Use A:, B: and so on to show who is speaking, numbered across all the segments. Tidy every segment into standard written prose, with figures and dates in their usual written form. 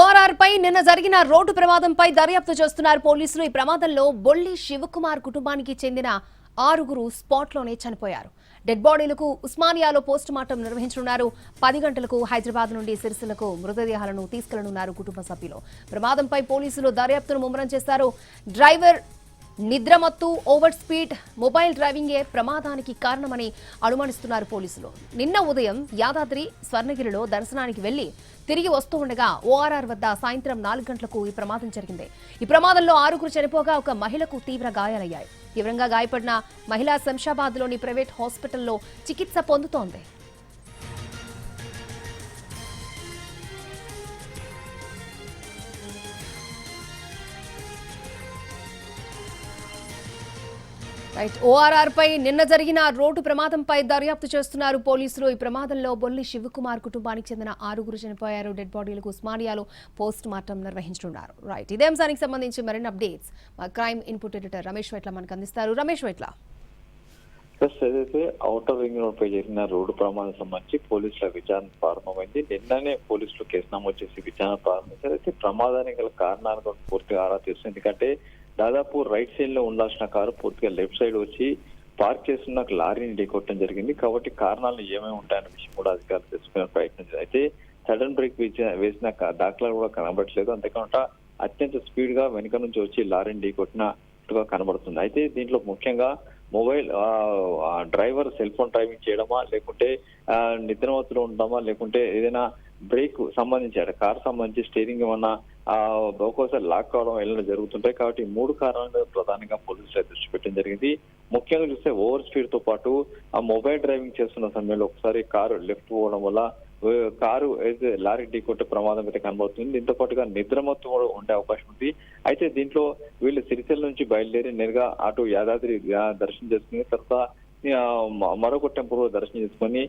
A: ORR పై నిన్న జరిగిన road ప్రమాదంపై దర్యాప్తు చేస్తున్నారు పోలీసులు. ఈ ప్రమాదంలో బొల్లి శివకుమార్ కుటుంబానికి చెందిన 6 స్పాట్లోనే చనిపోయారు. డెడ్ బాడీలకు ఉస్మానియాలో పోస్టుమార్టం నిర్వహించనున్నారు. 10 గంటలకు హైదరాబాద్ నుండి సిరిసిల్లకు మృతదేహాలను తీసుకెళ్లనున్నారు కుటుంబ సభ్యులు. ప్రమాదంపై పోలీసులు దర్యాప్తును ముమ్మరం చేశారు. డ్రైవర్ నిద్రమత్తు, ఓవర్ స్పీడ్, మొబైల్ డ్రైవింగే ప్రమాదానికి కారణమని అనుమానిస్తున్నారు పోలీసులు. నిన్న ఉదయం యాదాద్రి స్వర్ణగిరిలో దర్శనానికి వెళ్లి తిరిగి వస్తూ ఉండగా ఓఆర్ఆర్ వద్ద సాయంత్రం 4 గంటలకు ఈ ప్రమాదం జరిగింది. ఈ ప్రమాదంలో 6 చనిపోగా ఒక మహిళకు తీవ్ర గాయాలయ్యాయి. తీవ్రంగా గాయపడిన మహిళ శంషాబాద్లోని ప్రైవేట్ హాస్పిటల్లో చికిత్స పొందుతోంది. ఓఆర్ఆర్ పై నిన్న జరిగిన రోడ్డు ప్రమాదంపై దర్యాప్తు చేస్తున్నారు పోలీసులు. ఈ ప్రమాదంలో బొల్లి శివకుమార్ కుటుంబానికి చెందిన 6 చనిపోయారు. డెడ్ బాడీలకు ఉస్మానియాలో పోస్ట్ మార్టం నిర్వహించనున్నారు. ఇదే అంశానికి సంబంధించి మరిన్ని అప్డేట్స్ మా క్రైమ్ ఇన్పుట్ ఎడిటర్ రమేష్ వెట్ల మనకు అందిస్తారు. రమేష్ వెట్ల,
B: ఏదైతే ఔటర్ రింగ్ రోడ్ పై జరిగిన రోడ్డు ప్రమాదం సంబంధించి పోలీసుల విచారణ ప్రారంభమైంది. నిన్ననే పోలీసులు కేసు నమోదు చేసి విచారణ ప్రారంభించారు. అయితే ప్రమాదానికి గల కారణాలను పూర్తిగా ఆరా తీస్తుంది. ఎందుకంటే దాదాపు రైట్ సైడ్ లో ఉండాల్సిన కారు పూర్తిగా లెఫ్ట్ సైడ్ వచ్చి పార్క్ చేస్తున్న లారీని ఢీకొట్టడం జరిగింది. కాబట్టి కారణాలు ఏమేమి ఉంటాయన్న విషయం కూడా అధికారులు తెలుసుకునే ప్రయత్నించారు. అయితే సడన్ బ్రేక్ వేసిన దాఖలాలు కూడా కనబడట్లేదు. అంతేకాకుండా అత్యంత స్పీడ్ గా వెనుక నుంచి వచ్చి లారీని ఢీకొట్టినట్టుగా కనబడుతుంది. అయితే దీంట్లో ముఖ్యంగా mobile driver cell phone driving చేయడమా, లేకుంటే నిద్రమత్తులో ఉండడమా, లేకుంటే ఏదైనా బ్రేక్ సంబంధించి కార్ సంబంధించి స్టీరింగ్ ఏమన్నా ఒక్కోసారి లాక్ కావడం వెళ్ళడం జరుగుతుంటాయి. కాబట్టి 3 కారణాలు ప్రధానంగా పోలీసులు దృష్టి పెట్టడం జరిగింది. ముఖ్యంగా చూస్తే ఓవర్ స్పీడ్ తో పాటు ఆ మొబైల్ డ్రైవింగ్ చేస్తున్న సమయంలో ఒకసారి కారు లెఫ్ట్ పోవడం వల్ల కారు అయితే లారీ ఢీకొట్టే ప్రమాదం అయితే కనబడుతుంది. దీంతో పాటుగా నిద్రమత్తు కూడా ఉండే అవకాశం ఉంది. అయితే దీంట్లో వీళ్ళు సిరిసిల్ల నుంచి బయలుదేరి నేరుగా అటు యాదాద్రి దర్శనం చేసుకుని తర్వాత మరొక టెంపుల్ దర్శనం చేసుకుని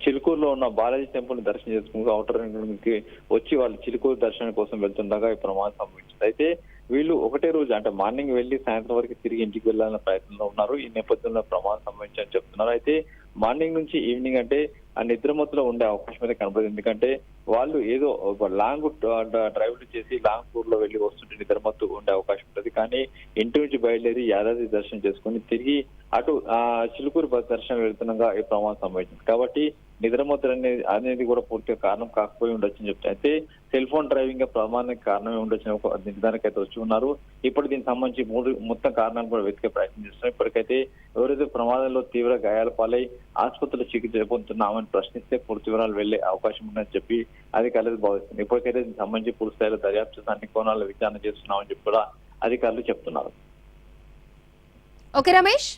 B: చిలుకూరులో ఉన్న బాలాజీ టెంపుల్ ని దర్శనం చేసుకుని ఔటర్ రింగ్ కి వచ్చి వాళ్ళు చిలుకూరు దర్శనం కోసం వెళ్తుండగా ఈ ప్రమాదం సంభవించింది. అయితే వీళ్ళు ఒకటే రోజు అంటే మార్నింగ్ వెళ్లి సాయంత్రం వరకు తిరిగి ఇంటికి వెళ్లాలన్న ప్రయత్నంలో ఉన్నారు. ఈ నేపథ్యంలో ప్రమాదం సంభవించని చెప్తున్నారు. అయితే మార్నింగ్ నుంచి ఈవినింగ్ అంటే ఆ నిద్రమత్తులో ఉండే అవకాశం అయితే కనబడింది. ఎందుకంటే వాళ్ళు ఏదో లాంగ్ డ్రైవ్లు చేసి లాంగ్ టూర్ లో వెళ్లి వస్తుంటే నిద్రమత్తు ఉండే అవకాశం ఉంటుంది. కానీ ఇంటి నుంచి బయలుదేరి యాదాద్రి దర్శనం చేసుకుని తిరిగి అటు చిలుకూరు బస్ దర్శనం వెళ్తుండగా ఈ ప్రమాదం సంభవించింది. కాబట్టి నిద్రమత్తు అనేది కూడా పూర్తిగా కారణం కాకపోయి ఉండొచ్చని చెప్తే అయితే సెల్ ఫోన్ డ్రైవింగ్ ప్రమాదానికి కారణమే ఉండొచ్చని ఒక నిర్ధారణకు అయితే వచ్చి ఉన్నారు. ఇప్పుడు దీనికి సంబంధించి మొత్తం కారణాలు కూడా వెతికే ప్రయత్నం చేస్తున్నారు. ఇప్పటికైతే ఎవరైతే ప్రమాదంలో తీవ్ర గాయాల పాలై ఆసుపత్రిలో చికిత్స పొందుతున్నామని ప్రశ్నిస్తే పూర్తి వివరాలు వెళ్లే అవకాశం ఉందని చెప్పి అధికారులు భావిస్తుంది. ఇప్పటికైతే దీనికి సంబంధించి పూర్తి స్థాయిలో దర్యాప్తు అన్ని కోణాల్లో విచారణ చేస్తున్నామని చెప్పి కూడా అధికారులు చెప్తున్నారు.
A: ఓకే రమేష్.